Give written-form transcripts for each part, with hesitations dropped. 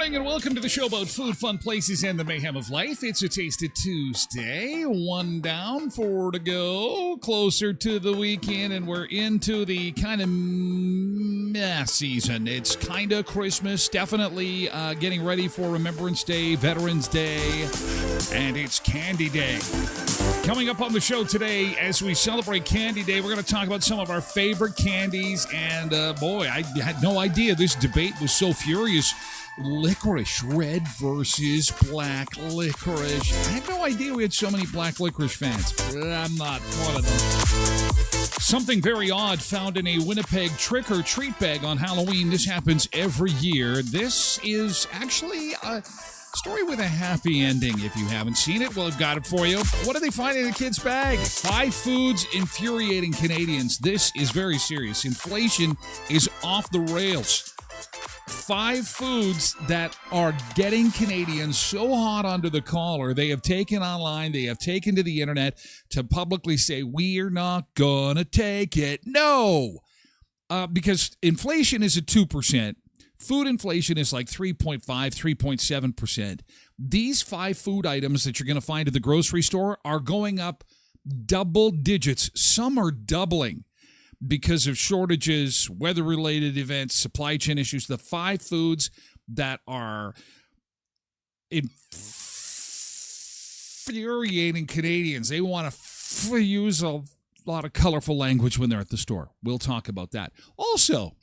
And welcome to the show about food, fun places, and the mayhem of life. It's a Tasted Tuesday. One down, four to go. Closer to the weekend, and we're into the kind of meh season. It's kind of Christmas, definitely getting ready for Remembrance Day, Veterans Day, and it's Candy Day. Coming up on the show today, as we celebrate Candy Day, we're going to talk about some of our favorite candies. And boy, I had no idea this debate was so furious. Licorice, red versus black licorice. I had no idea we had so many black licorice fans. I'm not one of them. Something very odd found in a Winnipeg trick-or-treat bag on Halloween. This happens every year. This is actually a story with a happy ending. If you haven't seen it, well, I've got it for you. What did they find in a kid's bag? 5 foods infuriating Canadians. This is very serious. Inflation is off the rails. 5 foods that are getting Canadians so hot under the collar, they have taken online, they have taken to the internet to publicly say, we're not gonna take it. No! Because inflation is at 2%. Food inflation is like 3.5, 3.7%. These 5 food items that you're going to find at the grocery store are going up double digits. Some are doubling because of shortages, weather-related events, supply chain issues. The 5 foods that are infuriating Canadians. They want to use a lot of colorful language when they're at the store. We'll talk about that. Also,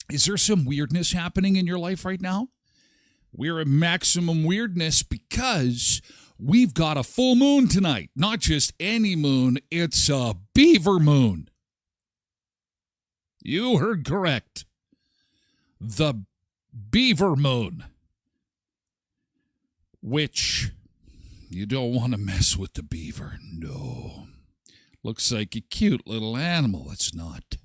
is there some weirdness happening in your life right now? We're at maximum weirdness because we've got a full moon tonight. Not just any moon, it's a beaver moon. You heard correct. The beaver moon. Which you don't want to mess with the beaver. No. Looks like a cute little animal. It's not.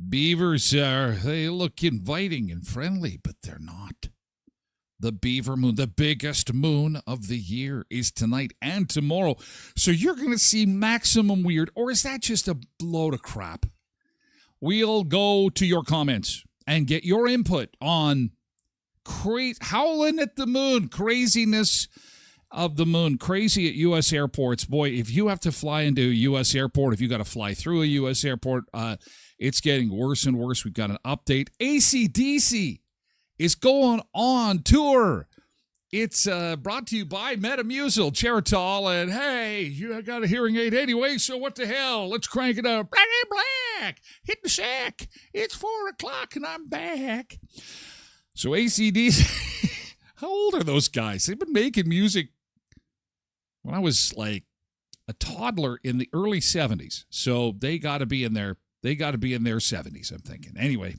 Beavers they look inviting and friendly, but they're not. The beaver moon, the biggest moon of the year, is tonight and tomorrow. So you're going to see maximum weird, or is that just a load of crap? We'll go to your comments and get your input on howling at the moon, craziness of the moon, crazy at U.S. airports. Boy, if you have to fly into a U.S. airport, if you got to fly through a U.S. airport, it's getting worse and worse. We've got an update. AC/DC is going on tour It's brought to you by Metamucil, Geritol, and hey, you got a hearing aid anyway, so what the hell? Let's crank it up. Black, hit the sack. It's 4 o'clock and I'm back. So ACDC, how old are those guys? They've been making music when I was like a toddler in the early 70s. So they got to be in their 70s, I'm thinking. Anyway,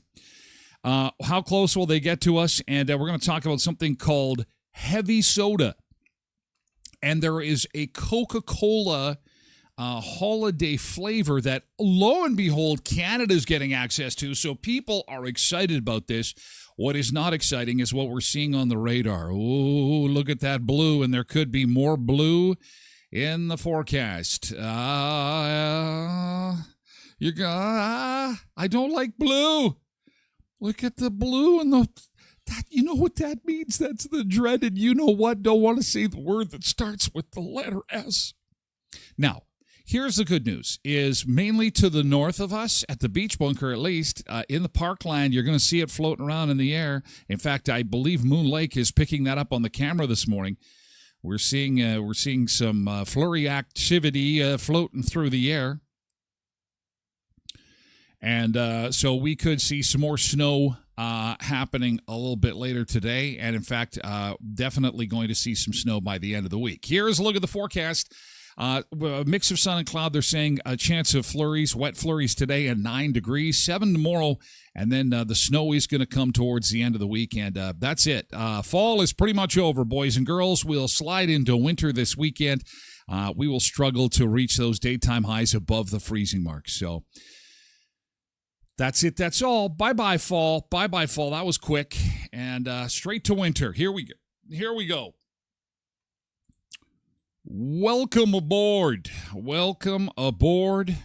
how close will they get to us? And we're going to talk about something called heavy soda. And there is a Coca-Cola holiday flavor that, lo and behold, Canada's getting access to. So people are excited about this. What is not exciting is what we're seeing on the radar. Oh, look at that blue, and there could be more blue in the forecast. I don't like blue. Look at the blue and that. You know what that means? That's the dreaded, you know what? Don't want to say the word that starts with the letter S. Now, here's the good news, is mainly to the north of us, at the beach bunker at least, in the parkland, you're going to see it floating around in the air. In fact, I believe Moon Lake is picking that up on the camera this morning. We're seeing some flurry activity floating through the air. And so we could see some more snow happening a little bit later today. And in fact, definitely going to see some snow by the end of the week. Here's a look at the forecast. A mix of sun and cloud. They're saying a chance of flurries, wet flurries today at 9 degrees, 7 tomorrow. And then the snow is going to come towards the end of the week. And that's it. Fall is pretty much over, boys and girls. We'll slide into winter this weekend. We will struggle to reach those daytime highs above the freezing mark. So that's it. That's all. Bye-bye, fall. Bye-bye, fall. That was quick. And straight to winter. Here we go. Welcome aboard. Welcome aboard.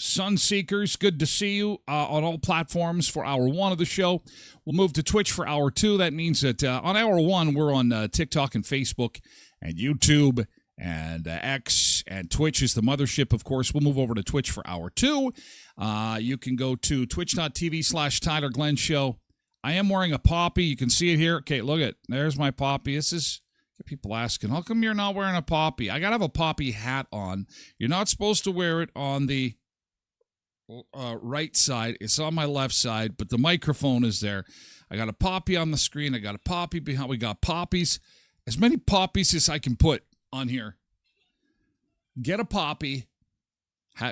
Sunseekers, good to see you on all platforms for hour one of the show. We'll move to Twitch for hour two. That means that on hour one, we're on TikTok and Facebook and YouTube and X, and Twitch is the mothership, of course. We'll move over to Twitch for hour two. You can go to twitch.tv/Tyler Glen Show. I am wearing a poppy. You can see it here. Okay, look at, there's my poppy. This is, people asking, how come you're not wearing a poppy? I got to have a poppy hat on. You're not supposed to wear it on the right side. It's on my left side, but the microphone is there. I got a poppy on the screen. I got a poppy behind. We got poppies. As many poppies as I can put on here. Get a poppy.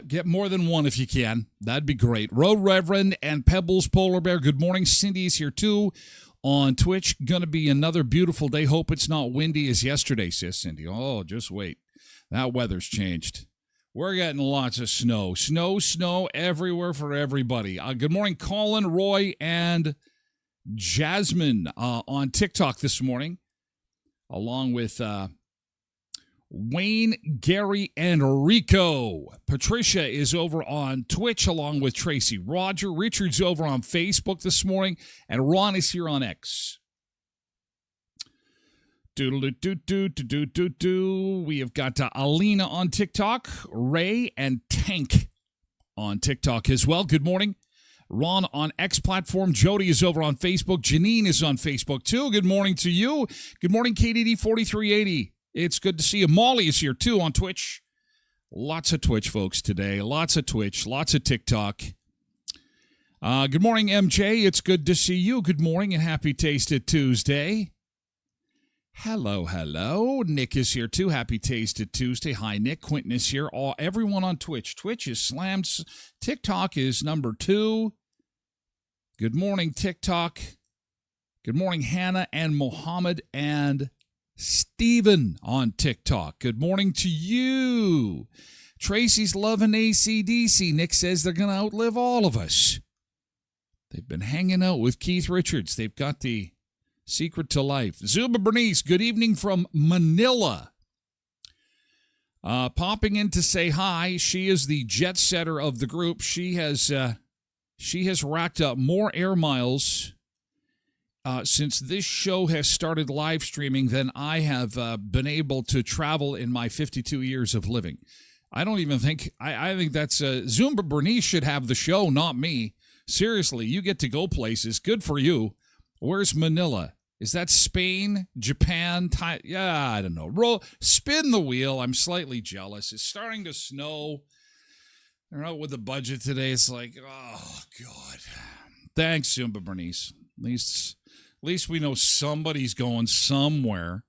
Get more than one if you can. That'd be great. Road Reverend and Pebbles Polar Bear. Good morning. Cindy's here too on Twitch. Going to be another beautiful day. Hope it's not windy as yesterday, says Cindy. Oh, just wait. That weather's changed. We're getting lots of snow. Snow everywhere for everybody. Good morning, Colin, Roy, and Jasmine on TikTok this morning, along with Wayne, Gary, and Rico. Patricia is over on Twitch along with Tracy. Roger, Richard's over on Facebook this morning, and Ron is here on X. We have got Alina on TikTok, Ray, and Tank on TikTok as well. Good morning. Ron on X platform. Jody is over on Facebook. Janine is on Facebook too. Good morning to you. Good morning, KDD4380. It's good to see you. Molly is here too on Twitch. Lots of Twitch folks today. Lots of Twitch. Lots of TikTok. Good morning, MJ. It's good to see you. Good morning and happy Tasted Tuesday. Hello. Nick is here too. Happy Tasted Tuesday. Hi, Nick. Quentin is here. Everyone on Twitch. Twitch is slammed. TikTok is number 2. Good morning, TikTok. Good morning, Hannah and Mohammed and Steven on TikTok. Good morning to you. Tracy's loving AC/DC. Nick says they're going to outlive all of us. They've been hanging out with Keith Richards. They've got the secret to life. Zuba Bernice, good evening from Manila. Popping in to say hi. She is the jet setter of the group. She has racked up more air miles since this show has started live streaming than I have been able to travel in my 52 years of living. I don't even think, I think that's, Zumba Bernice should have the show, not me. Seriously, you get to go places. Good for you. Where's Manila? Is that Spain, Japan, yeah, I don't know. Spin the wheel. I'm slightly jealous. It's starting to snow. They're out with the budget today. It's like, oh, God. Thanks, Zumba Bernice. At least we know somebody's going somewhere.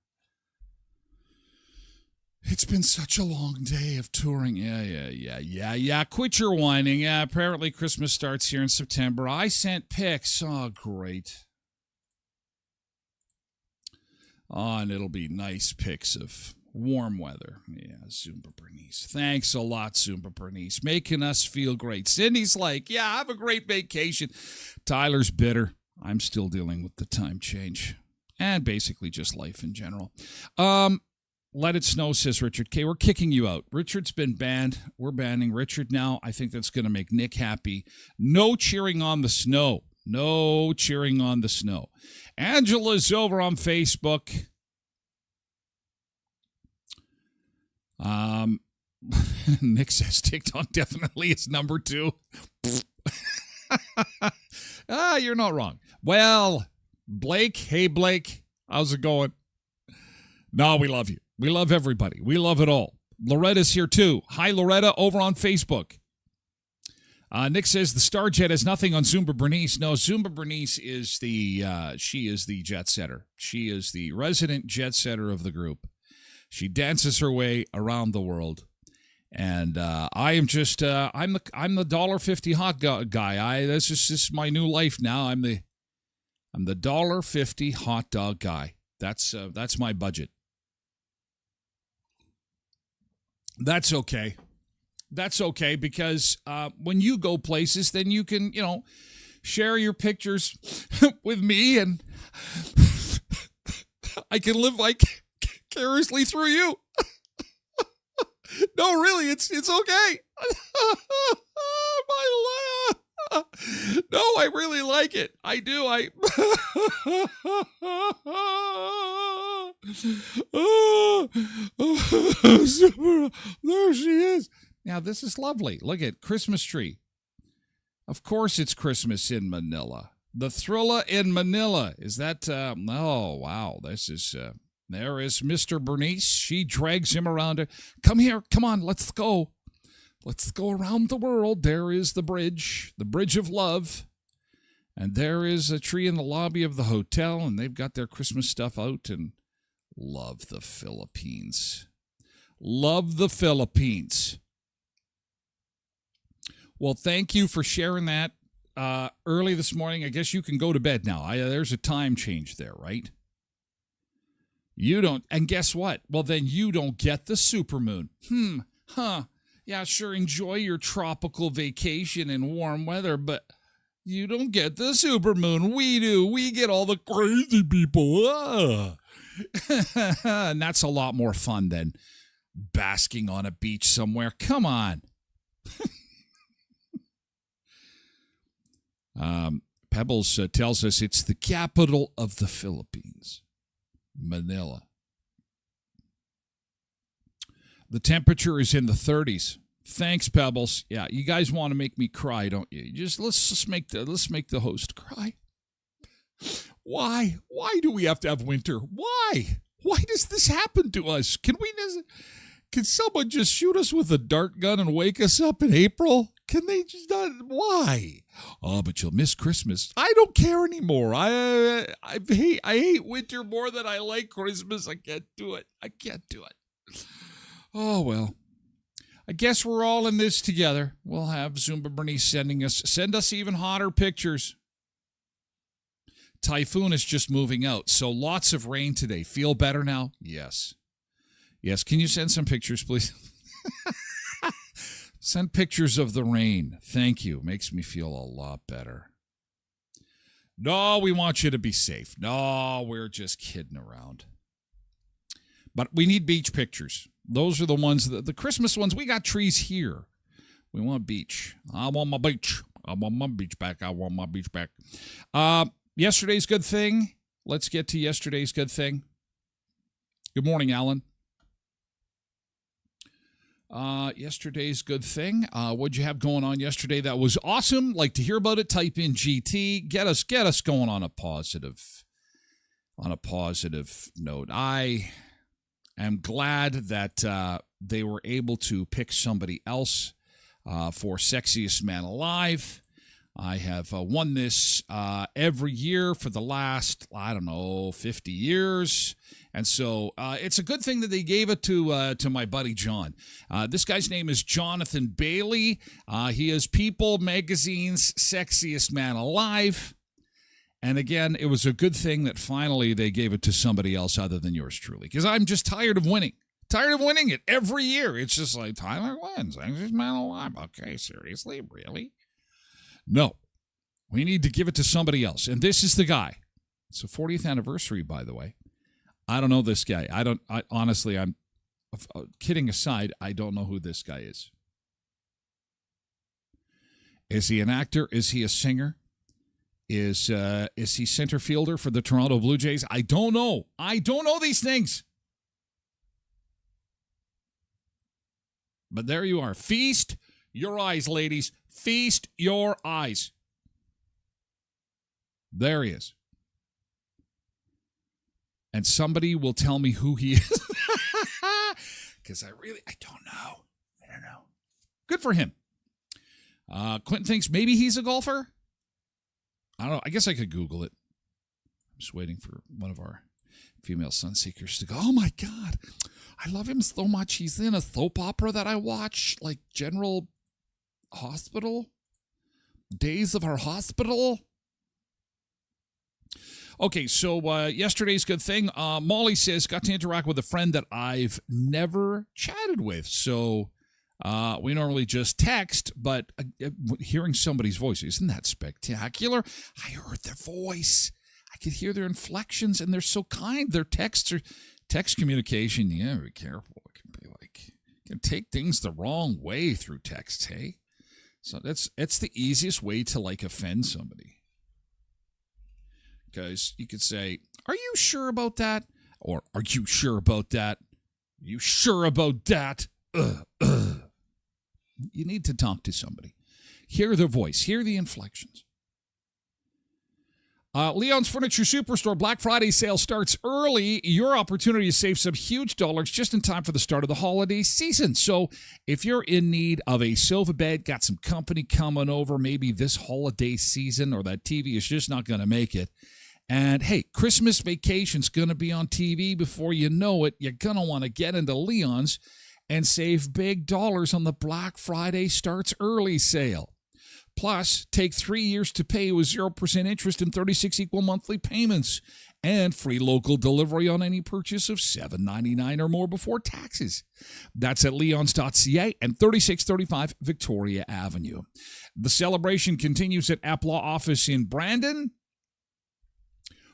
It's been such a long day of touring. Yeah. Quit your whining. Yeah, apparently Christmas starts here in September. I sent pics. Oh, great. Oh, and it'll be nice pics of warm weather. Yeah, Zumba Bernice. Thanks a lot, Zumba Bernice. Making us feel great. Cindy's like, yeah, have a great vacation. Tyler's bitter. I'm still dealing with the time change. And basically just life in general. Let it snow, says Richard K. We're kicking you out. Richard's been banned. We're banning Richard now. I think that's going to make Nick happy. No cheering on the snow. No cheering on the snow. Angela's over on Facebook. Nick says TikTok definitely is number 2. You're not wrong. Well, Blake, hey Blake, how's it going? No, we love you. We love everybody. We love it all. Loretta's here too. Hi, Loretta, over on Facebook. Nick says the Starjet has nothing on Zumba Bernice. No, Zumba Bernice is she is the jet setter. She is the resident jet setter of the group. She dances her way around the world. And I am just I'm the $1.50 hot guy. This is my new life now. I'm the $1.50 hot dog guy. That's my budget. That's okay. That's okay because when you go places, then you can, share your pictures with me and I can live vicariously through you. No, really, it's okay. No, I really like it. I do. There she is. Now, this is lovely. Look at Christmas tree. Of course it's Christmas in Manila. The Thrilla in Manila. Is that, oh, wow. This is, there is Mr. Bernice. She drags him around. Come here. Come on. Let's go. Let's go around the world. There is the bridge of love. And there is a tree in the lobby of the hotel, and they've got their Christmas stuff out, and love the Philippines. Love the Philippines. Well, thank you for sharing that early this morning. I guess you can go to bed now. There's a time change there, right? You don't, and guess what? Well, then you don't get the supermoon. Yeah, sure, enjoy your tropical vacation in warm weather, but you don't get the supermoon. We do. We get all the crazy people. And that's a lot more fun than basking on a beach somewhere. Come on. Pebbles tells us it's the capital of the Philippines, Manila. The temperature is in the 30s. Thanks, Pebbles. Yeah, you guys want to make me cry, don't you? Let's make the host cry. Why? Why do we have to have winter? Why? Why does this happen to us? Can someone just shoot us with a dart gun and wake us up in April? Can they just not? Why? Oh, but you'll miss Christmas. I don't care anymore. I hate winter more than I like Christmas. I can't do it. Oh, well. I guess we're all in this together. We'll have Zumba Bernice send us even hotter pictures. Typhoon is just moving out, so lots of rain today. Feel better now? Yes. Yes, can you send some pictures, please? Send pictures of the rain. Thank you. Makes me feel a lot better. No, we want you to be safe. No, we're just kidding around. But we need beach pictures. Those are the ones, the Christmas ones. We got trees here. We want beach. I want my beach. I want my beach back. Yesterday's good thing. Let's get to yesterday's good thing. Good morning, Alan. Yesterday's good thing. What'd you have going on yesterday that was awesome? Like to hear about it? Type in GT. Get us going on a positive on a positive note. I am glad that they were able to pick somebody else for Sexiest Man Alive. I have won this every year for the last, 50 years. And so it's a good thing that they gave it to my buddy John. This guy's name is Jonathan Bailey. He is People Magazine's Sexiest Man Alive. And again, it was a good thing that finally they gave it to somebody else other than yours truly. Because I'm just tired of winning. Tired of winning it every year. It's just like, Tyler wins. Sexiest Man Alive. Okay, seriously? Really? No, we need to give it to somebody else. And this is the guy. It's the 40th anniversary, by the way. I don't know this guy. Honestly, I'm kidding aside, I don't know who this guy is. Is he an actor? Is he a singer? Is he center fielder for the Toronto Blue Jays? I don't know. I don't know these things. But there you are. Feast your eyes, ladies. Feast your eyes. There he is. And somebody will tell me who he is. Because I don't know. I don't know. Good for him. Quentin thinks maybe he's a golfer. I don't know. I guess I could Google it. I'm just waiting for one of our female sun seekers to go, oh my God, I love him so much. He's in a soap opera that I watch, like General Hospital, Days of Our Hospital. Okay, so yesterday's good thing. Molly says, got to interact with a friend that I've never chatted with. So we normally just text, but hearing somebody's voice, isn't that spectacular? I heard their voice. I could hear their inflections, and they're so kind. Their text communication, yeah, be careful. It can be like, you can take things the wrong way through text, hey? So it's the easiest way to like offend somebody. Because you could say, are you sure about that? Or are you sure about that? Are you sure about that? You need to talk to somebody. Hear their voice. Hear the inflections. Leon's Furniture Superstore Black Friday sale starts early. Your opportunity to save some huge dollars just in time for the start of the holiday season. So if you're in need of a sofa bed, got some company coming over, maybe this holiday season, or that TV is just not going to make it, and hey, Christmas vacation's going to be on TV before you know it, you're going to want to get into Leon's and save big dollars on the Black Friday starts early sale. Plus, take 3 years to pay with 0% interest and 36 equal monthly payments. And free local delivery on any purchase of $7.99 or more before taxes. That's at leons.ca and 3635 Victoria Avenue. The celebration continues at App Law Office in Brandon,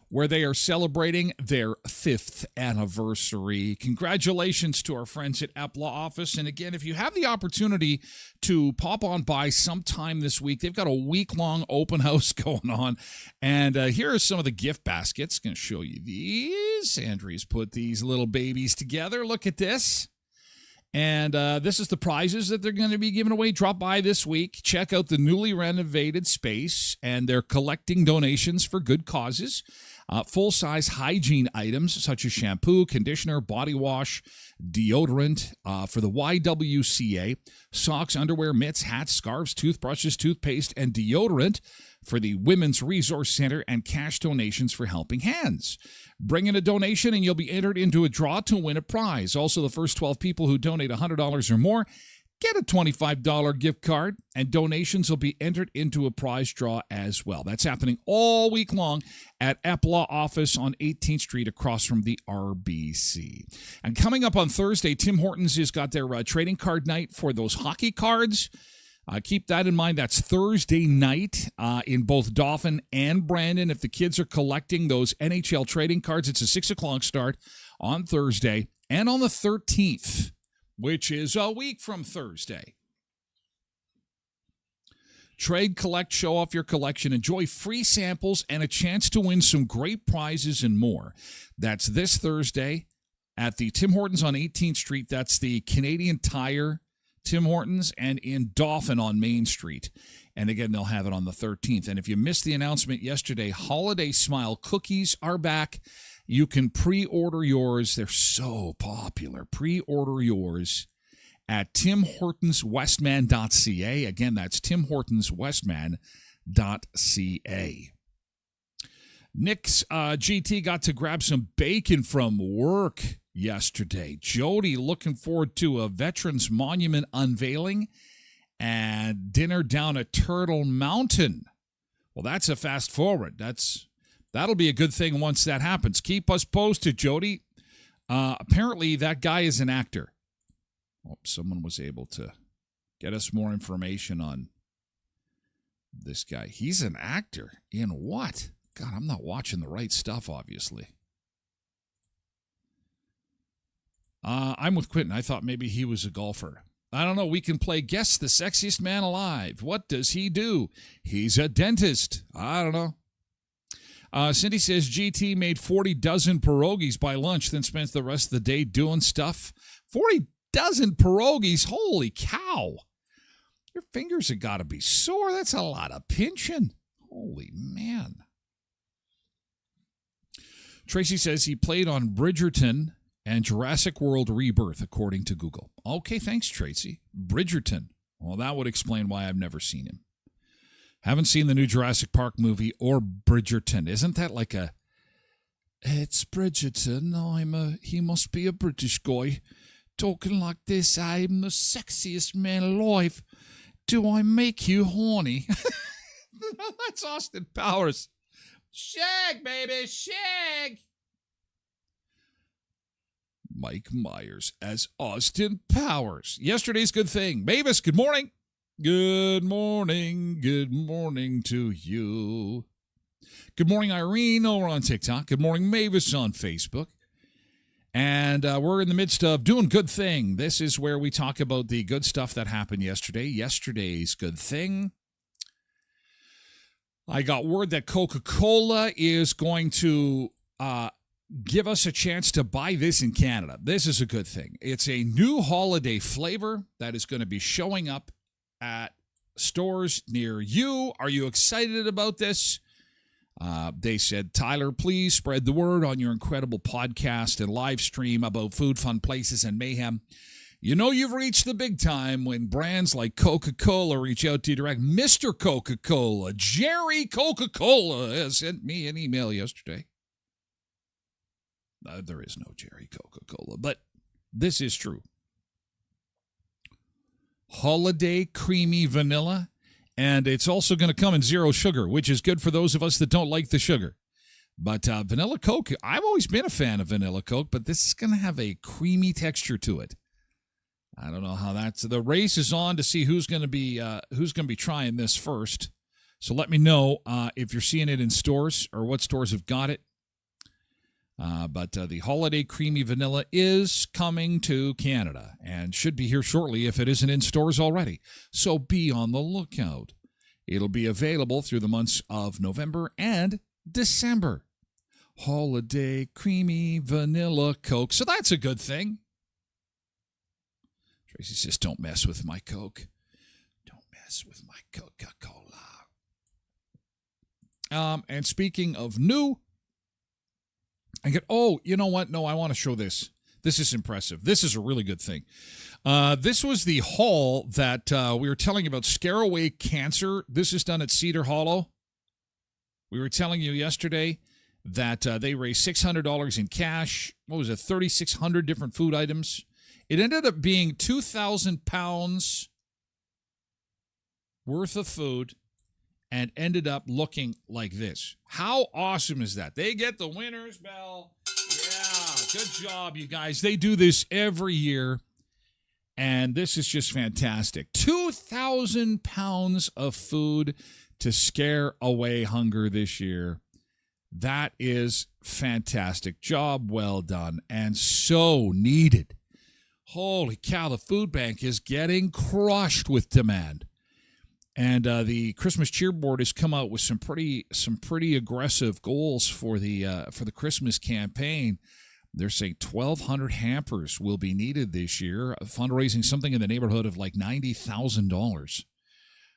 where they are celebrating their 5th anniversary. Congratulations to our friends at App Law Office. And again, if you have the opportunity to pop on by sometime this week, they've got a week-long open house going on. And here are some of the gift baskets. Going to show you these. Andrea's put these little babies together. Look at this. And this is the prizes that they're going to be giving away. Drop by this week. Check out the newly renovated space. And they're collecting donations for good causes. Full-size hygiene items such as shampoo, conditioner, body wash, deodorant for the YWCA, socks, underwear, mitts, hats, scarves, toothbrushes, toothpaste, and deodorant for the Women's Resource Center, and cash donations for Helping Hands. Bring in a donation and you'll be entered into a draw to win a prize. Also, the first 12 people who donate $100 or more get a $25 gift card, and donations will be entered into a prize draw as well. That's happening all week long at App Law Office on 18th Street across from the RBC. And coming up on Thursday, Tim Hortons has got their trading card night for those hockey cards. Keep that in mind. That's Thursday night in both Dauphin and Brandon. If the kids are collecting those NHL trading cards, it's a 6 o'clock start on Thursday. And on the 13th, which is a week from Thursday. Trade, collect, show off your collection, enjoy free samples, and a chance to win some great prizes and more. That's this Thursday at the Tim Hortons on 18th Street. That's the Canadian Tire Tim Hortons, and in Dauphin on Main Street. And again, they'll have it on the 13th. And if you missed the announcement yesterday, Holiday Smile cookies are back. You can pre-order yours. They're so popular. Pre-order yours at timhortonswestman.ca. Again, that's timhortonswestman.ca. Nick's GT got to grab some bacon from work yesterday. Jody looking forward to a Veterans Monument unveiling and dinner down at Turtle Mountain. Well, that's a fast forward. That'll be a good thing once that happens. Keep us posted, Jody. Apparently, that guy is an actor. Oh, someone was able to get us more information on this guy. He's an actor in what? God, I'm not watching the right stuff, obviously. I'm with Quentin. I thought maybe he was a golfer. I don't know. We can play Guess the Sexiest Man Alive. What does he do? He's a dentist. I don't know. Cindy says GT made 40 dozen pierogies by lunch, then spent the rest of the day doing stuff. 40 dozen pierogies? Holy cow. Your fingers have got to be sore. That's a lot of pinching. Holy man. Tracy says he played on Bridgerton and Jurassic World Rebirth, according to Google. Okay, thanks, Tracy. Bridgerton. Well, that would explain why I've never seen him. Haven't seen the new Jurassic Park movie or Bridgerton. Isn't that like a... It's Bridgerton. He must be a British guy. Talking like this, I'm the sexiest man alive. Do I make you horny? That's Austin Powers. Shag, baby, shag. Mike Myers as Austin Powers. Yesterday's good thing. Mavis, good morning. Good morning. Good morning to you. Good morning, Irene, over on TikTok. Good morning, Mavis on Facebook. And we're in the midst of doing good thing. This is where we talk about the good stuff that happened yesterday. Yesterday's good thing. I got word that Coca-Cola is going to give us a chance to buy this in Canada. This is a good thing. It's a new holiday flavor that is going to be showing up at stores near you. Are you excited about this? They said, Tyler, please spread the word on your incredible podcast and live stream about food, fun places, and mayhem. You know you've reached the big time when brands like Coca-Cola reach out to you direct. Mr. Coca-Cola, Jerry Coca-Cola, has sent me an email yesterday. There is no Jerry Coca-Cola, but this is true. Holiday creamy vanilla, and it's also going to come in zero sugar, which is good for those of us that don't like the sugar. But vanilla Coke, I've always been a fan of vanilla Coke, but this is going to have a creamy texture to it. I don't know how that's. The race is on to see who's going to be trying this first. So let me know if you're seeing it in stores or what stores have got it. But the holiday creamy vanilla is coming to Canada and should be here shortly if it isn't in stores already. So be on the lookout. It'll be available through the months of November and December. Holiday creamy vanilla Coke. So that's a good thing. Tracy says, don't mess with my Coke. Don't mess with my Coca-Cola. And speaking of new, you know what? No, I want to show this. This is impressive. This is a really good thing. This was the haul that we were telling about Scare Away Cancer. This is done at Cedar Hollow. We were telling you yesterday that they raised $600 in cash. What was it? 3,600 different food items. It ended up being 2,000 pounds worth of food and ended up looking like this. How awesome is that? They get the winner's bell. Yeah, good job, you guys. They do this every year, and this is just fantastic. 2,000 pounds of food to scare away hunger this year. That is fantastic. Job well done, and so needed. Holy cow, the food bank is getting crushed with demand. And the Christmas Cheer Board has come out with some pretty aggressive goals for the Christmas campaign. They're saying 1,200 hampers will be needed this year, fundraising something in the neighborhood of like $90,000.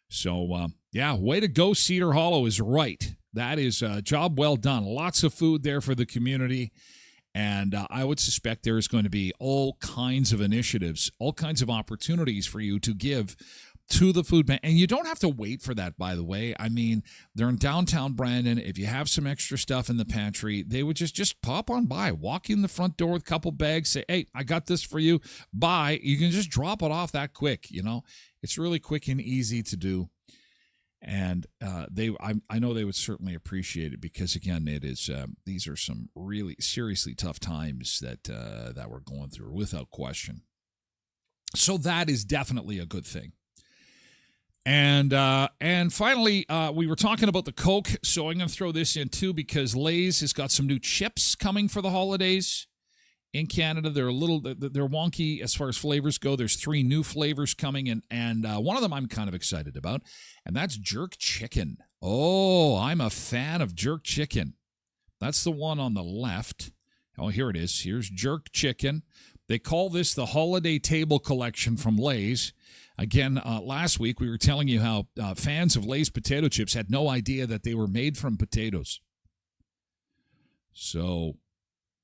So, yeah, way to go, Cedar Hollow is right. That is a job well done. Lots of food there for the community. And I would suspect there is going to be all kinds of initiatives, all kinds of opportunities for you to give to the food bank. And you don't have to wait for that, by the way. I mean, they're in downtown Brandon. If you have some extra stuff in the pantry, they would just pop on by, walk in the front door with a couple bags, say, hey, I got this for you. Bye. You can just drop it off that quick, you know. It's really quick and easy to do. And I know they would certainly appreciate it because, again, it is these are some really seriously tough times that we're going through, without question. So that is definitely a good thing. And finally, we were talking about the Coke, so I'm going to throw this in too because Lay's has got some new chips coming for the holidays in Canada. They're they're wonky as far as flavors go. There's 3 new flavors coming, and one of them I'm kind of excited about, and that's jerk chicken. Oh, I'm a fan of jerk chicken. That's the one on the left. Oh, here it is. Here's jerk chicken. They call this the Holiday Table Collection from Lay's. Again, last week we were telling you how fans of Lay's potato chips had no idea that they were made from potatoes. So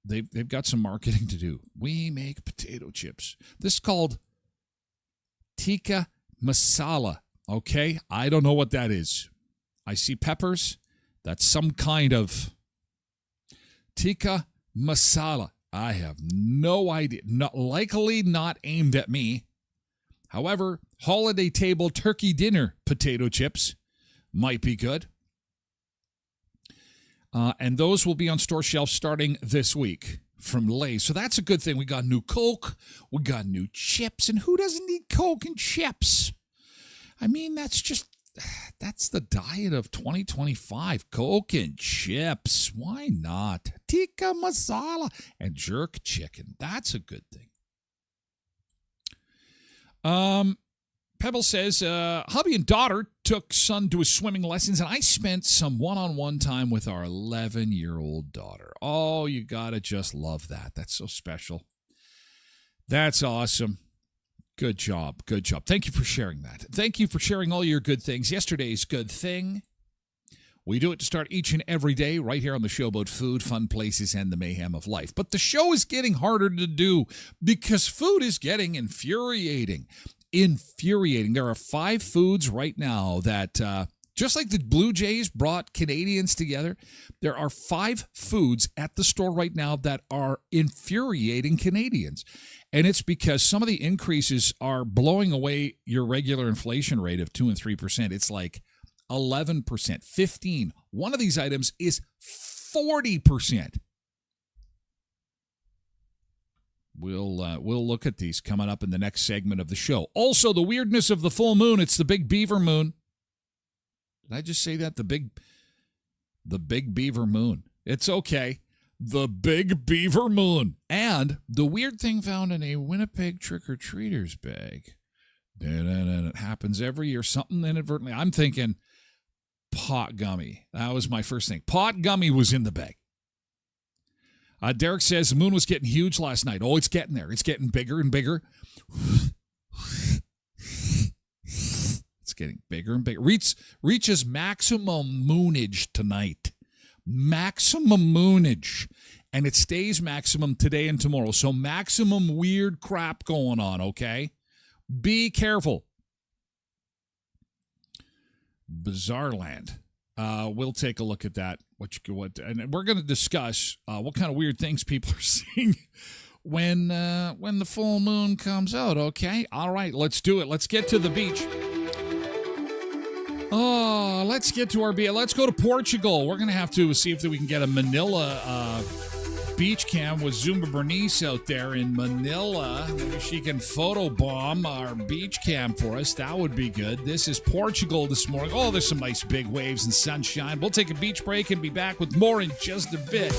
they've got some marketing to do. We make potato chips. This is called tikka masala. Okay, I don't know what that is. I see peppers. That's some kind of tikka masala. I have no idea. Likely not aimed at me. However, holiday table turkey dinner potato chips might be good. And those will be on store shelves starting this week from Lay's. So that's a good thing. We got new Coke. We got new chips. And who doesn't need Coke and chips? I mean, that's the diet of 2025. Coke and chips. Why not? Tikka masala and jerk chicken. That's a good thing. Pebble says, hubby and daughter took son to his swimming lessons, and I spent some one-on-one time with our 11-year-old daughter. Oh, you gotta just love that. That's so special. That's awesome. Good job. Good job. Thank you for sharing that. Thank you for sharing all your good things. Yesterday's good thing. We do it to start each and every day right here on the show about food, fun places, and the mayhem of life. But the show is getting harder to do because food is getting infuriating. There are 5 foods right now that, just like the Blue Jays brought Canadians together, there are 5 foods at the store right now that are infuriating Canadians. And it's because some of the increases are blowing away your regular inflation rate of 2 and 3%. It's like 11%, 15%. One of these items is 40%. We'll look at these coming up in the next segment of the show. Also, the weirdness of the full moon. It's the big beaver moon. Did I just say that? The big beaver moon. It's okay. The big beaver moon. And the weird thing found in a Winnipeg trick-or-treaters bag. And it happens every year. Something inadvertently. I'm thinking pot gummy. That was my first thing. Pot gummy was in the bag. Derek says the moon was getting huge last night. Oh, it's getting there. It's getting bigger and bigger. It's getting bigger and bigger. Reaches maximum moonage tonight. Maximum moonage. And it stays maximum today and tomorrow. So maximum weird crap going on, okay? Be careful. Bizarre Land. We'll take a look at that. And we're going to discuss what kind of weird things people are seeing when the full moon comes out. Okay, all right, let's do it. Let's get to the beach. Oh, let's get to our beach. Let's go to Portugal. We're going to have to see if we can get a Manila beach cam with Zumba Bernice out there in Manila. Maybe she can photobomb our beach cam for us. That would be good. This is Portugal this morning. Oh, there's some nice big waves and sunshine. We'll take a beach break and be back with more in just a bit.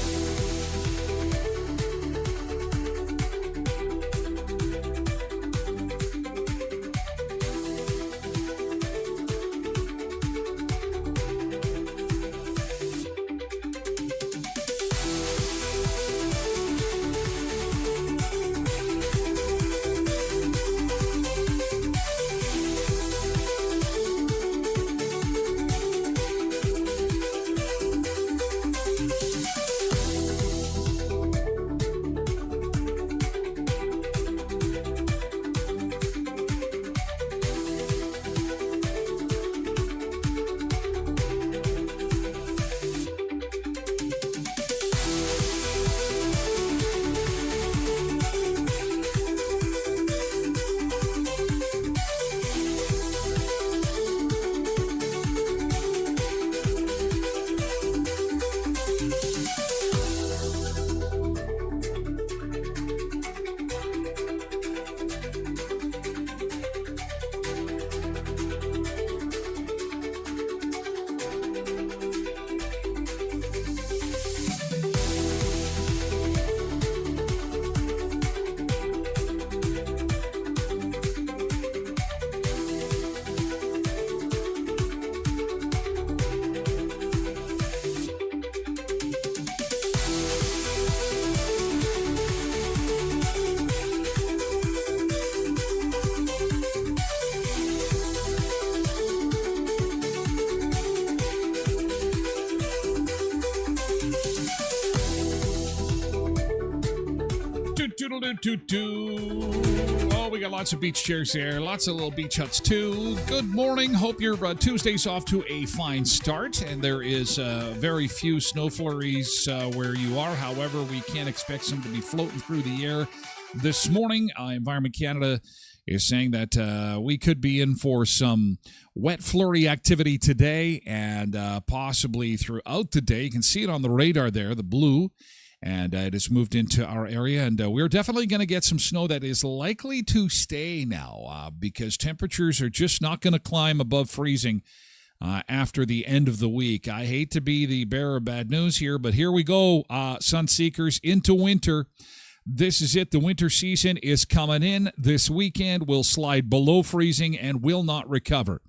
Toodle-doo-doo-doo. Oh, we got lots of beach chairs there. Lots of little beach huts, too. Good morning. Hope your Tuesday's off to a fine start. And there is very few snow flurries where you are. However, we can't expect some to be floating through the air this morning. Environment Canada is saying that we could be in for some wet flurry activity today and possibly throughout the day. You can see it on the radar there, the blue. And it has moved into our area, and we're definitely going to get some snow that is likely to stay now because temperatures are just not going to climb above freezing after the end of the week. I hate to be the bearer of bad news here, but here we go, sun seekers, into winter. This is it. The winter season is coming in. This weekend will slide below freezing and will not recover.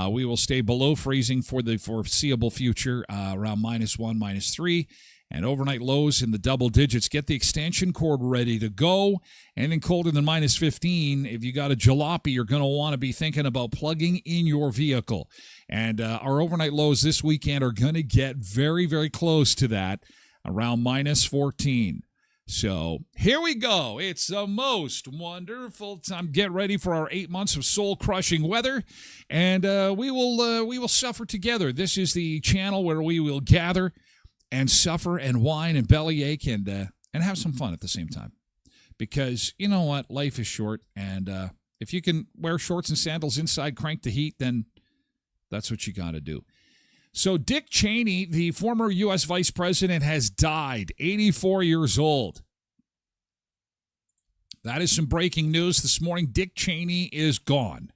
We will stay below freezing for the foreseeable future, around -1, -3. And overnight lows in the double digits. Get the extension cord ready to go. Anything colder than -15, if you got a jalopy, you're going to want to be thinking about plugging in your vehicle. And our overnight lows this weekend are going to get very, very close to that, around -14. So here we go. It's the most wonderful time. Get ready for our 8 months of soul-crushing weather, and we will suffer together. This is the channel where we will gather and suffer and whine and bellyache and have some fun at the same time. Because you know what? Life is short, and if you can wear shorts and sandals inside, crank the heat, then that's what you got to do. So Dick Cheney, the former U.S. vice president, has died, 84 years old. That is some breaking news this morning. Dick Cheney is gone.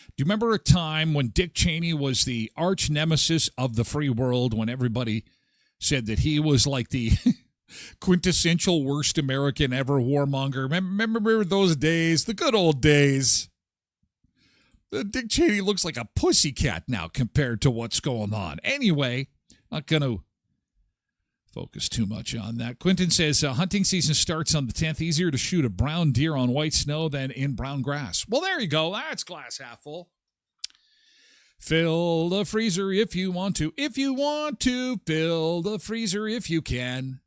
Do you remember a time when Dick Cheney was the arch nemesis of the free world, when everybody said that he was like the quintessential worst American ever warmonger? Remember those days, the good old days? Dick Cheney looks like a pussycat now compared to what's going on. Anyway, not going to focus too much on that. Quentin says hunting season starts on the 10th. Easier to shoot a brown deer on white snow than in brown grass. Well, there you go. That's glass half full. Fill the freezer if you want to. If you want to, fill the freezer if you can.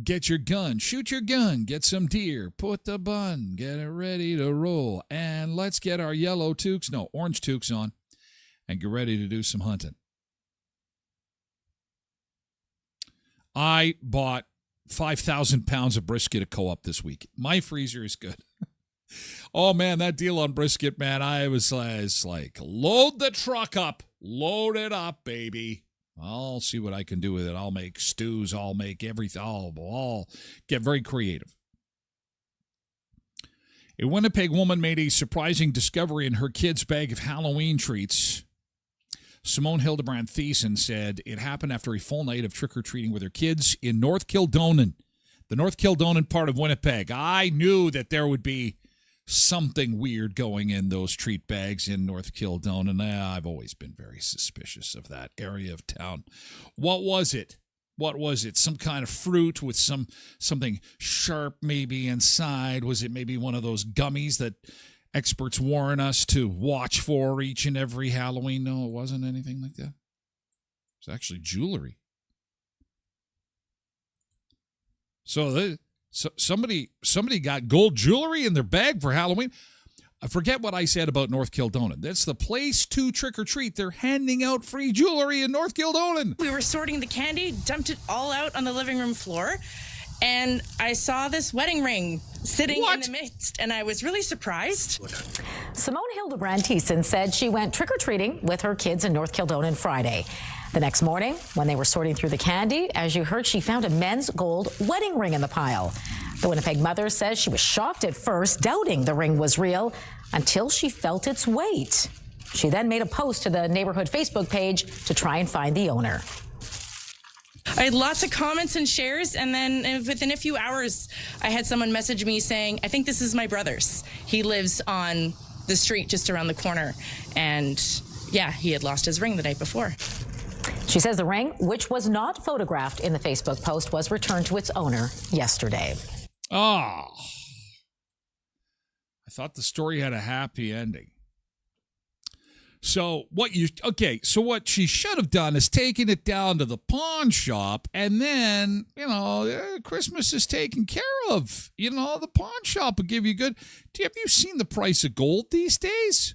Get your gun, shoot your gun, get some deer, put the bun, get it ready to roll. And let's get our orange toques on and get ready to do some hunting. I bought 5,000 pounds of brisket at Co-op this week. My freezer is good. Oh, man, that deal on brisket, man, I was like, load the truck up. Load it up, baby. I'll see what I can do with it. I'll make stews. I'll make everything. I'll get very creative. A Winnipeg woman made a surprising discovery in her kid's bag of Halloween treats. Simone Hildebrand Thiessen said it happened after a full night of trick-or-treating with her kids in North Kildonan, the North Kildonan part of Winnipeg. I knew that there would be something weird going in those treat bags in North Kildonan. I've always been very suspicious of that area of town. What was it? Some kind of fruit with something sharp maybe inside? Was it maybe one of those gummies that experts warn us to watch for each and every Halloween? No, it wasn't anything like that. It's actually jewelry. So somebody got gold jewelry in their bag for Halloween. I forget what I said about North Kildonan. That's the place to trick-or-treat. They're handing out free jewelry in North Kildonan. We were sorting the candy, dumped it all out on the living room floor, and I saw this wedding ring sitting in the midst, and I was really surprised. Simone Hildebrand Thiessen said she went trick-or-treating with her kids in North Kildonan Friday. The next morning, when they were sorting through the candy, as you heard, she found a men's gold wedding ring in the pile. The Winnipeg mother says she was shocked at first, doubting the ring was real, until she felt its weight. She then made a post to the neighborhood Facebook page to try and find the owner. I had lots of comments and shares, and then within a few hours, I had someone message me saying, I think this is my brother's. He lives on the street just around the corner, and yeah, he had lost his ring the night before. She says the ring, which was not photographed in the Facebook post, was returned to its owner yesterday. Oh, I thought the story had a happy ending. So what she should have done is taken it down to the pawn shop, and then, Christmas is taken care of. The pawn shop will give you good. Have you seen the price of gold these days?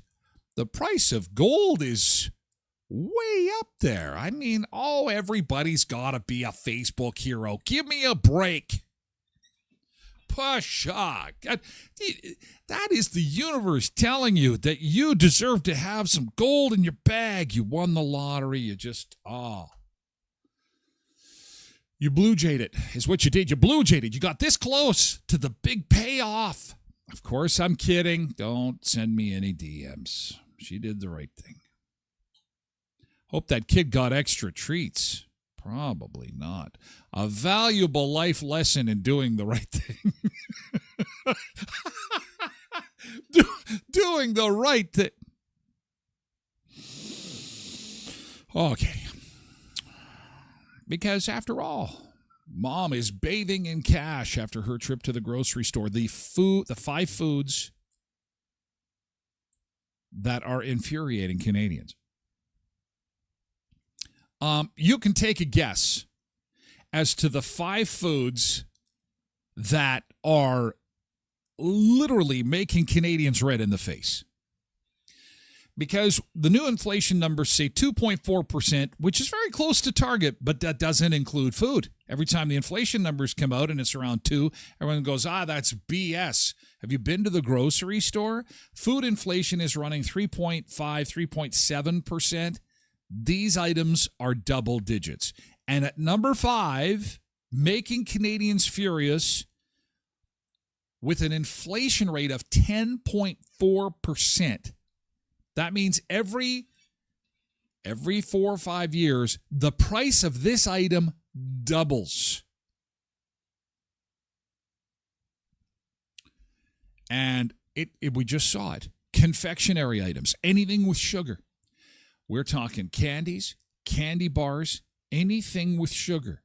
The price of gold is way up there. I mean, everybody's got to be a Facebook hero. Give me a break. Pasha. That is the universe telling you that you deserve to have some gold in your bag. You won the lottery. You just, you blue jaded is what you did. You blue jaded. You got this close to the big payoff. Of course, I'm kidding. Don't send me any DMs. She did the right thing. Hope that kid got extra treats. Probably not. A valuable life lesson in doing the right thing. Doing the right thing. Okay. Because after all, Mom is bathing in cash after her trip to the grocery store. The 5 foods that are infuriating Canadians. You can take a guess as to the 5 foods that are literally making Canadians red in the face. Because the new inflation numbers say 2.4%, which is very close to target, but that doesn't include food. Every time the inflation numbers come out and it's around 2, everyone goes, that's BS. Have you been to the grocery store? Food inflation is running 3.5, 3.7%. These items are double digits. And at number 5, making Canadians furious with an inflation rate of 10.4%. That means every 4 or 5 years, the price of this item doubles. And we just saw it. Confectionery items, anything with sugar. We're talking candies, candy bars, anything with sugar.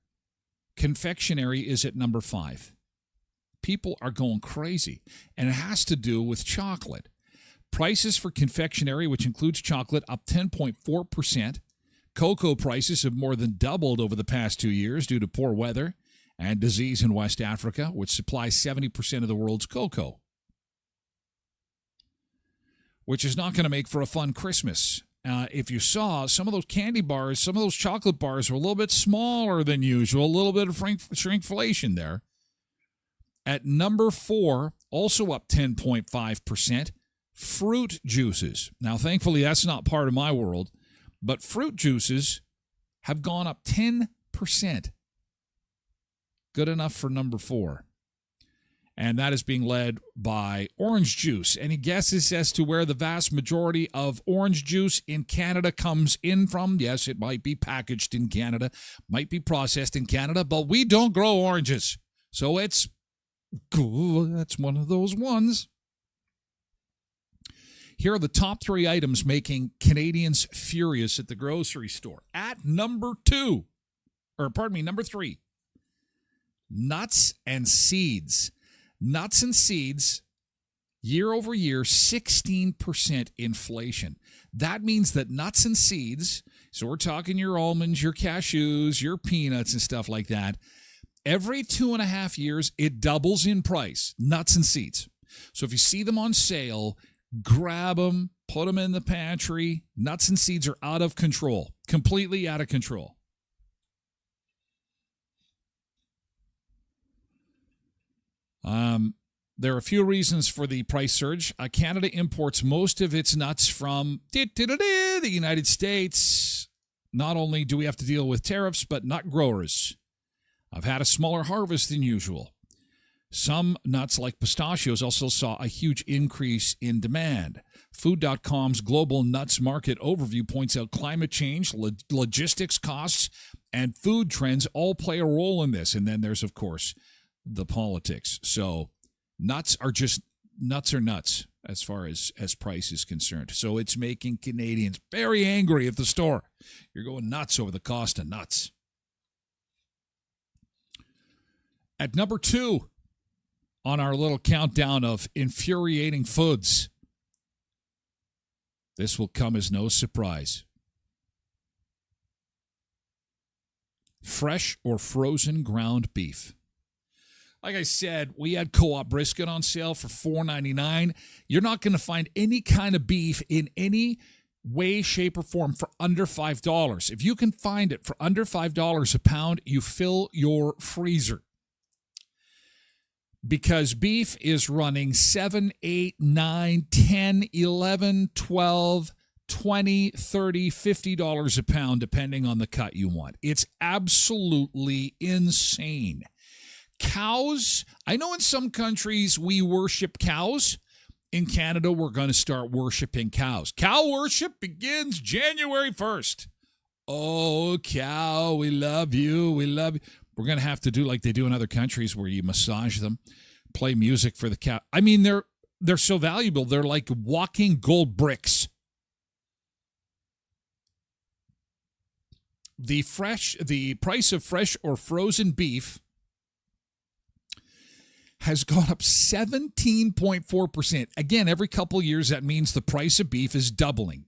Confectionery is at number 5. People are going crazy, and it has to do with chocolate. Prices for confectionery, which includes chocolate, up 10.4%. Cocoa prices have more than doubled over the past 2 years due to poor weather and disease in West Africa, which supplies 70% of the world's cocoa, which is not going to make for a fun Christmas. If you saw, some of those candy bars, some of those chocolate bars were a little bit smaller than usual, a little bit of shrinkflation there. At number 4, also up 10.5%, fruit juices. Now, thankfully, that's not part of my world, but fruit juices have gone up 10%. Good enough for number 4. And that is being led by orange juice. Any guesses as to where the vast majority of orange juice in Canada comes in from? Yes, it might be packaged in Canada, might be processed in Canada, but we don't grow oranges. So that's one of those ones. Here are the top 3 items making Canadians furious at the grocery store. At number 3, nuts and seeds. Nuts and seeds, year over year, 16% inflation. That means that nuts and seeds, so we're talking your almonds, your cashews, your peanuts and stuff like that, every 2.5 years, it doubles in price, nuts and seeds. So if you see them on sale, grab them, put them in the pantry. Nuts and seeds are out of control, completely out of control. There are a few reasons for the price surge. Canada imports most of its nuts from the United States. Not only do we have to deal with tariffs, but nut growers have had a smaller harvest than usual. Some nuts, like pistachios, also saw a huge increase in demand. Food.com's Global Nuts Market Overview points out climate change, logistics costs, and food trends all play a role in this. And then there's, of course, the politics. So nuts are nuts as far as price is concerned. So it's making Canadians very angry at the store. You're going nuts over the cost of nuts. At number 2 on our little countdown of infuriating foods, This will come as no surprise. Fresh or frozen ground beef. Like I said, we had Co-op brisket on sale for $4.99. You're not going to find any kind of beef in any way, shape, or form for under $5. If you can find it for under $5 a pound, you fill your freezer. Because beef is running $7, $8, $9, $10, $11, $12, $20, $30, $50 a pound, depending on the cut you want. It's absolutely insane. Cows, I know in some countries we worship cows. In Canada, we're going to start worshiping cows. Cow worship begins January 1st. Oh, cow, we love you. We love you. We're going to have to do like they do in other countries where you massage them, play music for the cow. I mean, they're so valuable. They're like walking gold bricks. The price of fresh or frozen beef has gone up 17.4%. Again, every couple of years, that means the price of beef is doubling.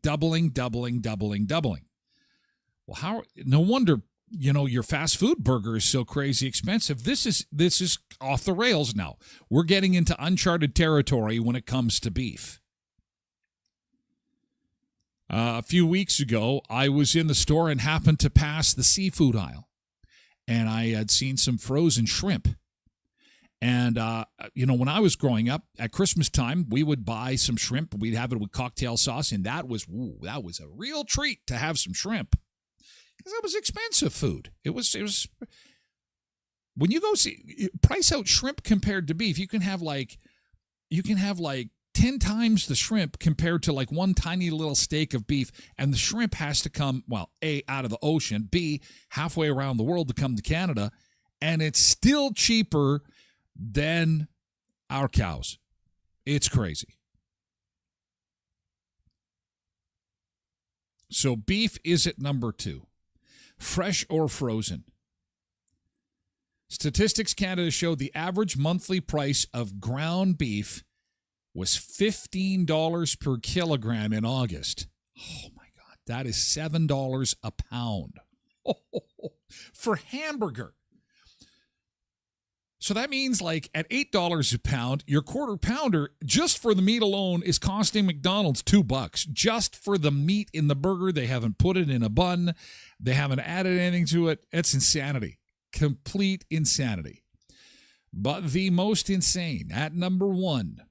Well, no wonder, your fast food burger is so crazy expensive. This is off the rails now. We're getting into uncharted territory when it comes to beef. A few weeks ago, I was in the store and happened to pass the seafood aisle, and I had seen some frozen shrimp. And, when I was growing up, at Christmas time, we would buy some shrimp. We'd have it with cocktail sauce, and that was a real treat to have some shrimp. Because that was expensive food. It was when you go price out shrimp compared to beef, you can have like 10 times the shrimp compared to like one tiny little steak of beef. And the shrimp has to come, well, A, out of the ocean, B, halfway around the world to come to Canada. And it's still cheaper than our cows. It's crazy. So beef is at number 2. Fresh or frozen. Statistics Canada showed the average monthly price of ground beef was $15 per kilogram in August. Oh my God, that is $7 a pound. For hamburger. So that means like at $8 a pound, your quarter pounder just for the meat alone is costing McDonald's $2 just for the meat in the burger. They haven't put it in a bun. They haven't added anything to it. It's insanity. Complete insanity. But the most insane at number 1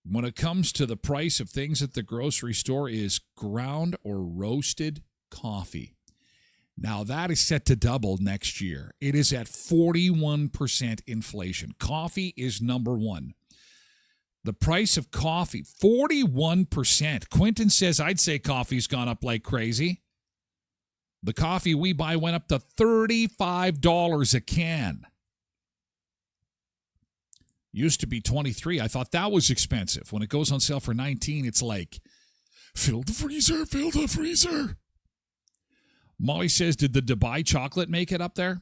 when it comes to the price of things at the grocery store is ground or roasted coffee. Now, that is set to double next year. It is at 41% inflation. Coffee is number 1. The price of coffee, 41%. Quentin says, I'd say coffee's gone up like crazy. The coffee we buy went up to $35 a can. Used to be $23. I thought that was expensive. When it goes on sale for $19, it's like, fill the freezer, fill the freezer. Molly says, did the Dubai chocolate make it up there?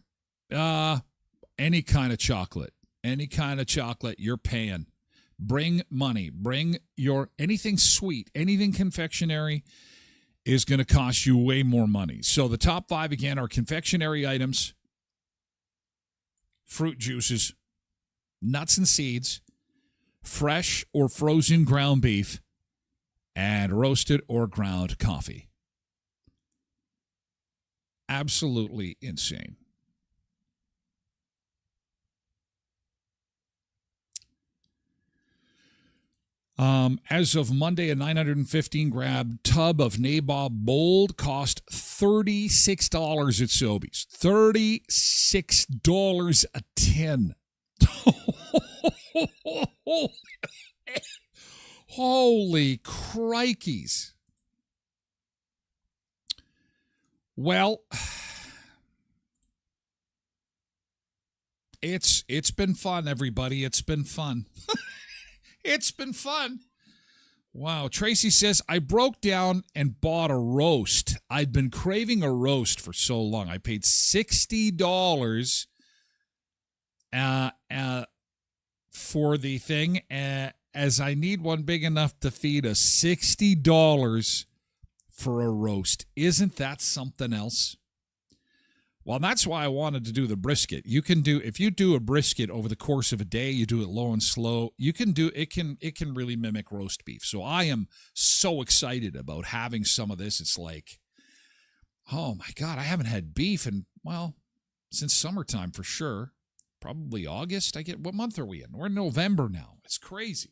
Any kind of chocolate. Any kind of chocolate, you're paying. Bring money. Bring your anything sweet, anything confectionery is going to cost you way more money. So the top 5, again, are confectionery items, fruit juices, nuts and seeds, fresh or frozen ground beef, and roasted or ground coffee. Absolutely insane. As of Monday, a 915-gram tub of Nabob Bold cost $36 at Sobeys. $36 a tin. Holy crikeys. Well, it's been fun, everybody. It's been fun. It's been fun. Wow. Tracy says, I broke down and bought a roast. I'd been craving a roast for so long. I paid $60 for the thing, as I need one big enough to feed us. $60 for a roast. Isn't that something else? Well, that's why I wanted to do the brisket. You can do, if you do a brisket over the course of a day, you do it low and slow, you can do, it can really mimic roast beef. So I am so excited about having some of this. It's like, oh my God, I haven't had beef in, well, since summertime for sure. Probably August. What month are we in? We're in November now. It's crazy.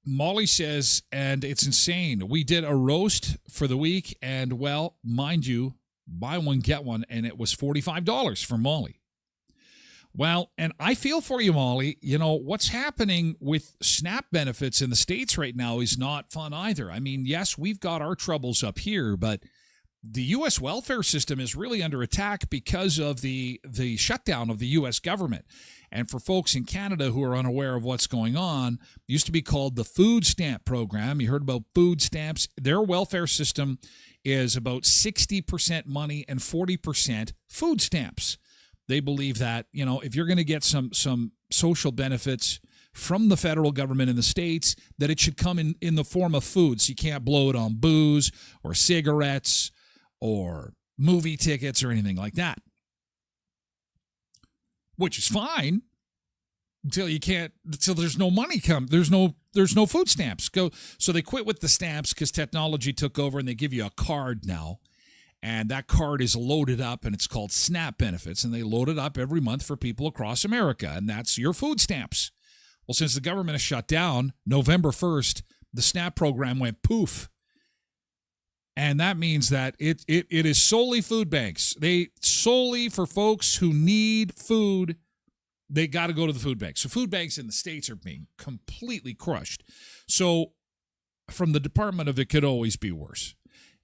Molly says, and it's insane. We did a roast for the week, and well, mind you, buy one, get one, and it was $45 for Molly. Well, and I feel for you, Molly. You know, what's happening with SNAP benefits in the States right now is not fun either. I mean, yes, we've got our troubles up here, but the U.S. welfare system is really under attack because of the shutdown of the U.S. government. And for folks in Canada who are unaware of what's going on, it used to be called the food stamp program. You heard about food stamps. Their welfare system is about 60% money and 40% food stamps. They believe that, you know, if you're going to get some social benefits from the federal government in the States, that it should come in the form of food. So you can't blow it on booze or cigarettes or movie tickets or anything like that, which is fine until there's no money there's no food stamps. So they quit with the stamps because technology took over, and they give you a card now, and that card is loaded up, and it's called SNAP benefits, and they load it up every month for people across America, and that's your food stamps. Well, since the government is shut down, November 1st, the SNAP program went poof. And that means that it is solely food banks. They solely for folks who need food, they got to go to the food banks. So food banks in the States are being completely crushed. So from the department of it could always be worse.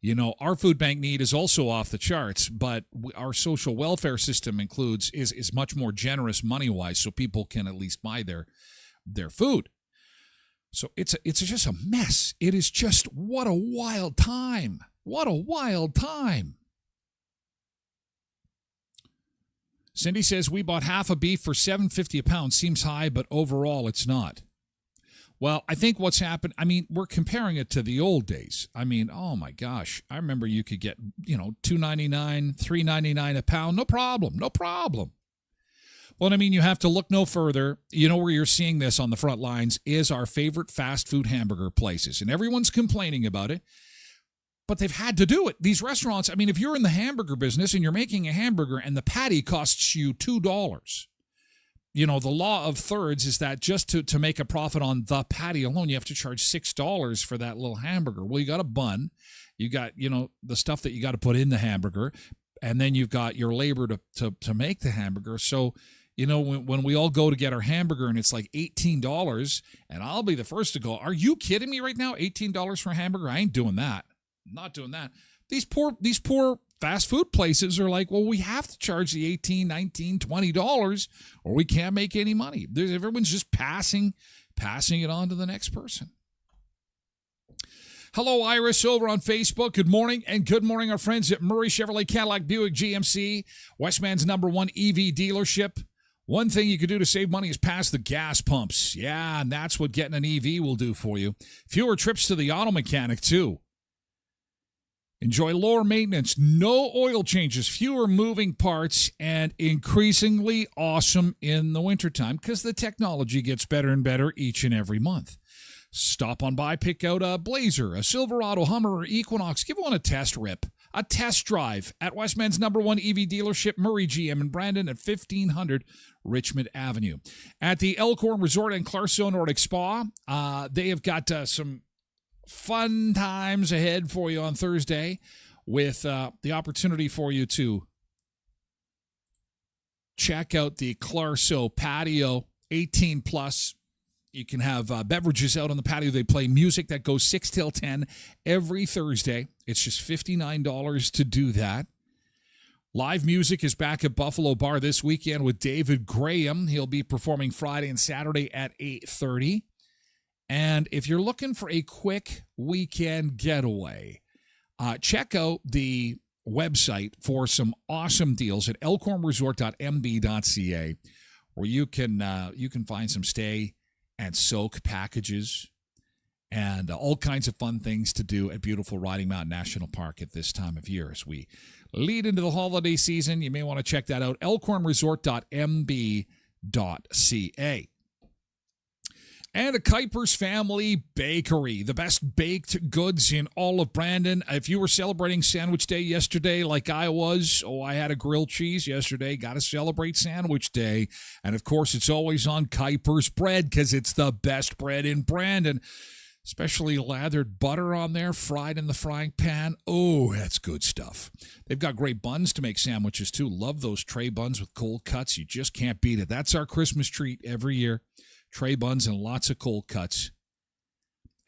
You know, our food bank need is also off the charts, but our social welfare system is much more generous money-wise, so people can at least buy their food. So it's just a mess. It is just, what a wild time. What a wild time. Cindy says, we bought half a beef for $7.50 a pound. Seems high, but overall it's not. Well, I think what's happened, I mean, we're comparing it to the old days. I mean, oh my gosh. I remember you could get, $2.99, $3.99 a pound. No problem. Well, I mean, you have to look no further. You know where you're seeing this on the front lines is our favorite fast food hamburger places. And everyone's complaining about it, but they've had to do it. These restaurants, I mean, if you're in the hamburger business and you're making a hamburger and the patty costs you $2, the law of thirds is that just to make a profit on the patty alone, you have to charge $6 for that little hamburger. Well, you got a bun. You got, the stuff that you got to put in the hamburger. And then you've got your labor to make the hamburger. So, when we all go to get our hamburger and it's like $18, and I'll be the first to go, are you kidding me right now? $18 for a hamburger? I ain't doing that. I'm not doing that. These poor fast food places are like, well, we have to charge the $18, $19, $20 or we can't make any money. Everyone's just passing it on to the next person. Hello, Iris, over on Facebook. Good morning, and good morning, our friends at Murray Chevrolet Cadillac Buick GMC, Westman's #1 EV dealership. One thing you could do to save money is pass the gas pumps. Yeah, and that's what getting an EV will do for you. Fewer trips to the auto mechanic, too. Enjoy lower maintenance, no oil changes, fewer moving parts, and increasingly awesome in the wintertime because the technology gets better and better each and every month. Stop on by, pick out a Blazer, a Silverado, Hummer, or Equinox. Give one a test rip, a test drive at Westman's #1 EV dealership, Murray GM in Brandon at 1500 Richmond Avenue. At the Elkhorn Resort and Clarkson Nordic Spa, they have got some fun times ahead for you on Thursday with the opportunity for you to check out the Clarkson patio, 18 plus. You can have beverages out on the patio. They play music that goes 6 till 10 every Thursday. It's just $59 to do that. Live music is back at Buffalo Bar this weekend with David Graham. He'll be performing Friday and Saturday at 8:30. And if you're looking for a quick weekend getaway, check out the website for some awesome deals at elkhornresort.mb.ca, where you can find some stay and soak packages and all kinds of fun things to do at beautiful Riding Mountain National Park at this time of year as we lead into the holiday season. You may want to check that out, elkhornresort.mb.ca. And a Kuipers Family Bakery, the best baked goods in all of Brandon. If you were celebrating Sandwich Day yesterday like I was, I had a grilled cheese yesterday, got to celebrate Sandwich Day. And, of course, it's always on Kuipers bread because it's the best bread in Brandon, especially lathered butter on there, fried in the frying pan. Oh, that's good stuff. They've got great buns to make sandwiches, too. Love those tray buns with cold cuts. You just can't beat it. That's our Christmas treat every year. Tray buns and lots of cold cuts.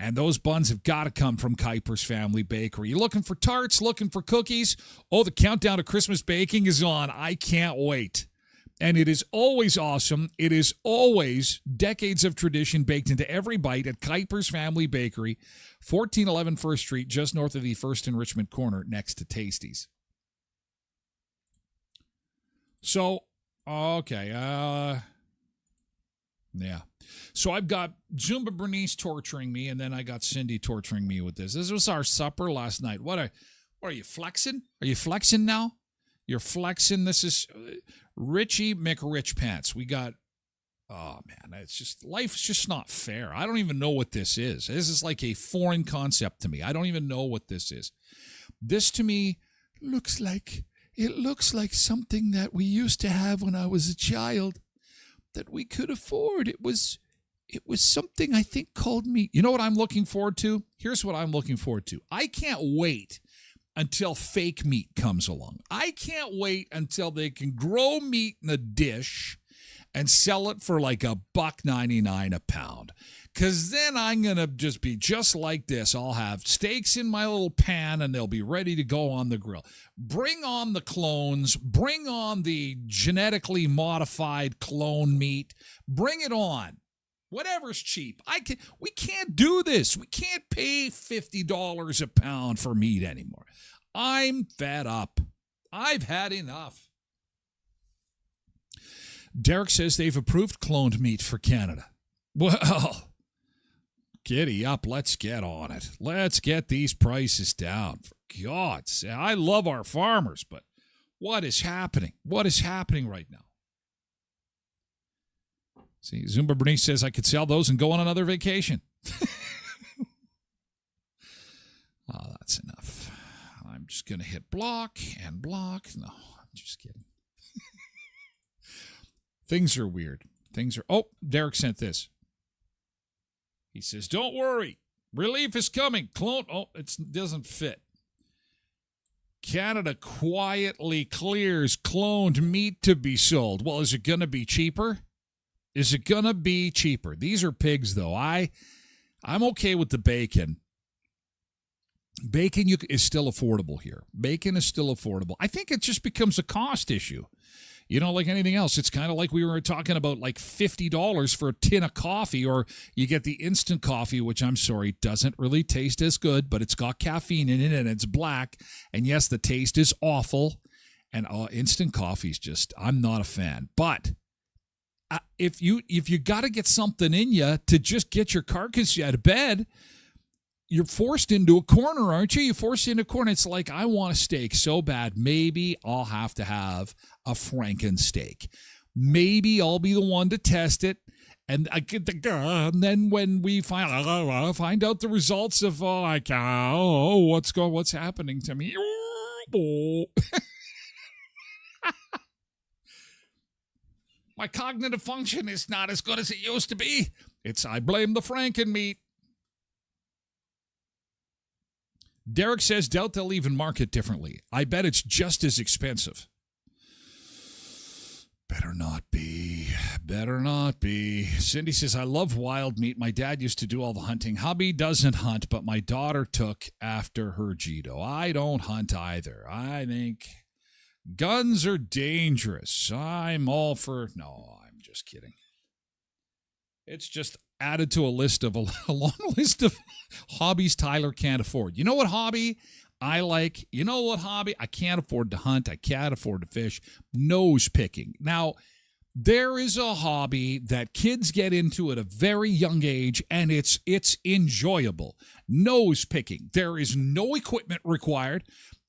And those buns have got to come from Kuipers Family Bakery. You looking for tarts, looking for cookies? Oh, the countdown to Christmas baking is on. I can't wait. And it is always awesome. It is always decades of tradition baked into every bite at Kuipers Family Bakery, 1411 First Street, just north of the First and Richmond corner, next to Tasties. So, okay, yeah. So I've got Zumba Bernice torturing me, and then I got Cindy torturing me with this. This was our supper last night. What are you flexing? Are you flexing now? You're flexing. This is Richie McRich Pants. We got, oh man, it's just, life's just not fair. I don't even know what this is. This is like a foreign concept to me. I don't even know what this is. This to me looks like something that we used to have when I was a child, that we could afford. It was something I think called meat. You know what I'm looking forward to? Here's what I'm looking forward to. I can't wait until fake meat comes along. I can't wait until they can grow meat in a dish and sell it for like $1.99 a pound. Because then I'm going to just be just like this. I'll have steaks in my little pan, and they'll be ready to go on the grill. Bring on the clones. Bring on the genetically modified clone meat. Bring it on. Whatever's cheap. We can't do this. We can't pay $50 a pound for meat anymore. I'm fed up. I've had enough. Derek says they've approved cloned meat for Canada. Well, giddy up. Let's get on it. Let's get these prices down. For God's sake, I love our farmers, but what is happening? What is happening right now? See, Zumba Bernice says I could sell those and go on another vacation. Oh, that's enough. I'm just going to hit block and block. No, I'm just kidding. Things are weird. Oh, Derek sent this. He says, don't worry. Relief is coming. Clone. Oh, it doesn't fit. Canada quietly clears cloned meat to be sold. Well, is it going to be cheaper? Is it going to be cheaper? These are pigs, though. I'm okay with the bacon. Bacon is still affordable here. Bacon is still affordable. I think it just becomes a cost issue. You know, like anything else, it's kind of like we were talking about, like $50 for a tin of coffee, or you get the instant coffee, which I'm sorry, doesn't really taste as good, but it's got caffeine in it and it's black. And yes, the taste is awful. And instant coffee is just, I'm not a fan. But if you got to get something in you to just get your carcass out of bed, you're forced into a corner, aren't you? You're forced into a corner. It's like, I want a steak so bad. Maybe I'll have to have a Franken steak. Maybe I'll be the one to test it. And then when we find out the results of, what's happening to me? My cognitive function is not as good as it used to be. I blame the Franken meat. Derek says, doubt they'll even market differently. I bet it's just as expensive. Better not be. Better not be. Cindy says, I love wild meat. My dad used to do all the hunting. Hubby doesn't hunt, but my daughter took after her Gito. I don't hunt either. I think guns are dangerous. I'm all for... No, I'm just kidding. It's just added to a long list of hobbies Tyler can't afford. You know what hobby I like? You know what hobby? I can't afford to hunt. I can't afford to fish. Nose picking. Now, There is a hobby that kids get into at a very young age, and it's enjoyable. Nose picking. There is no equipment required.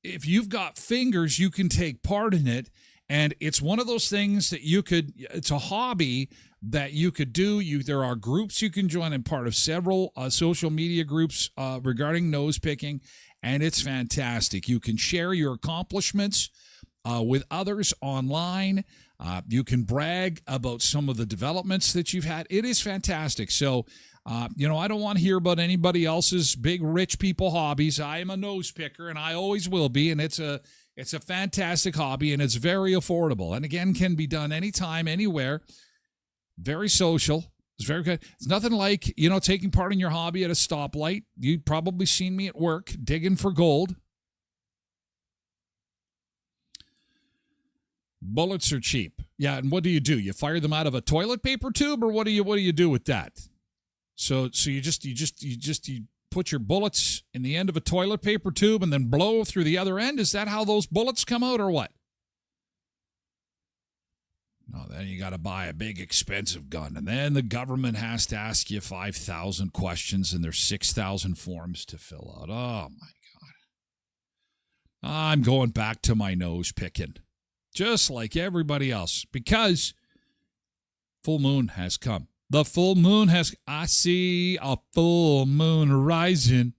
If you've got fingers, you can take part in it, and it's one of those things that it's a hobby that you could do. There are groups you can join, and part of several social media groups regarding nose picking, and it's fantastic. You can share your accomplishments with others online. You can brag about some of the developments that you've had. It is fantastic. So, I don't want to hear about anybody else's big rich people hobbies. I am a nose picker, and I always will be, and it's a fantastic hobby, and it's very affordable. And again, can be done anytime, anywhere. Very social. It's very good. It's nothing like, taking part in your hobby at a stoplight. You've probably seen me at work digging for gold. Bullets are cheap. Yeah, and what do? You fire them out of a toilet paper tube, or what do you do with that? So you put your bullets in the end of a toilet paper tube and then blow through the other end? Is that how those bullets come out, or what? No, then you got to buy a big expensive gun, and then the government has to ask you 5,000 questions, and there's 6,000 forms to fill out. Oh my God! I'm going back to my nose picking. Just like everybody else, because full moon has come. The full moon I see a full moon rising.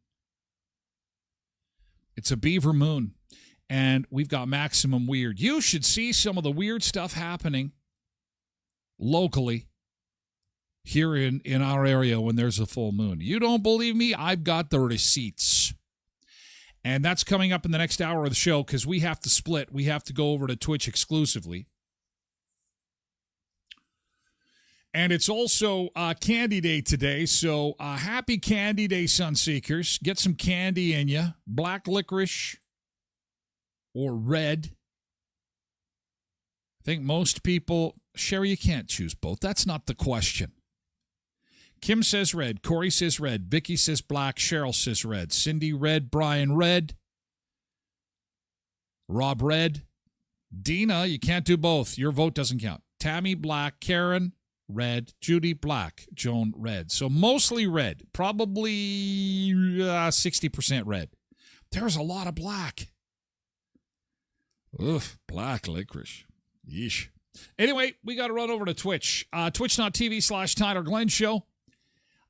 It's a beaver moon, and we've got maximum weird. You should see some of the weird stuff happening locally here in our area when there's a full moon. You don't believe me? I've got the receipts. And that's coming up in the next hour of the show, because we have to split. We have to go over to Twitch exclusively. And it's also Candy Day today, so happy Candy Day, Sunseekers. Get some candy in you. Black licorice or red. I think most people... Sherry, you can't choose both. That's not the question. Kim says red. Corey says red. Vicky says black. Cheryl says red. Cindy red. Brian red. Rob red. Dina, you can't do both. Your vote doesn't count. Tammy black. Karen red. Judy black. Joan red. So mostly red. Probably 60% red. There's a lot of black. Ugh, black licorice. Yeesh. Anyway, we got to run over to Twitch. Twitch.tv/Tyler Glen Show.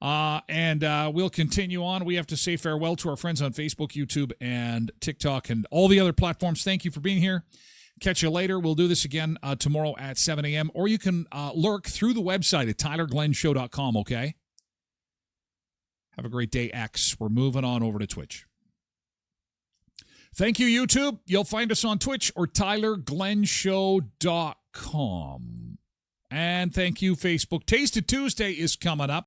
And we'll continue on. We have to say farewell to our friends on Facebook, YouTube, and TikTok, and all the other platforms. Thank you for being here. Catch you later. We'll do this again tomorrow at 7 a.m. Or you can lurk through the website at tylerglenshow.com, okay? Have a great day, X. We're moving on over to Twitch. Thank you, YouTube. You'll find us on Twitch or tylerglenshow.com. And thank you, Facebook. Taste of Tuesday is coming up.